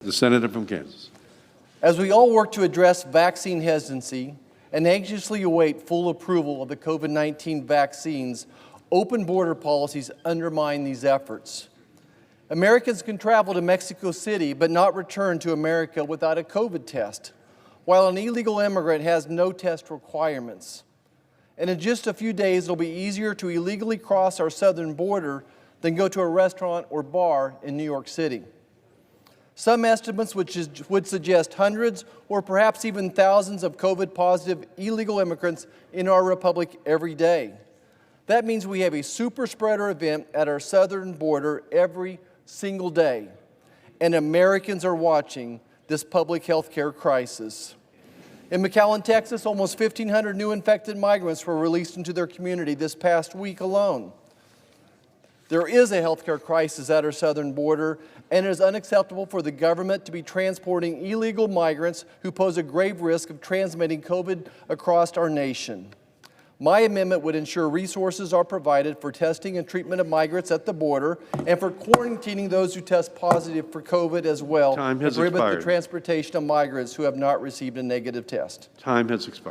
The senator from Kansas. As we all work to address vaccine hesitancy and anxiously await full approval of the COVID-19 vaccines, open border policies undermine these efforts. Americans can travel to Mexico City but not return to America without a COVID test, while an illegal immigrant has no test requirements. And in just a few days, it'll be easier to illegally cross our southern border than go to a restaurant or bar in New York City. Some estimates would suggest hundreds or perhaps even thousands of COVID-positive illegal immigrants in our republic every day. That means we have a super spreader event at our southern border every single day, and Americans are watching this public health care crisis. In McAllen, Texas, almost 1,500 new infected migrants were released into their community this past week alone. There is a healthcare crisis at our southern border, and it is unacceptable for the government to be transporting illegal migrants who pose a grave risk of transmitting COVID across our nation. My amendment would ensure resources are provided for testing and treatment of migrants at the border and for quarantining those who test positive for COVID as well. Time has and prohibit expired. the transportation of migrants who have not received a negative test. Time has expired.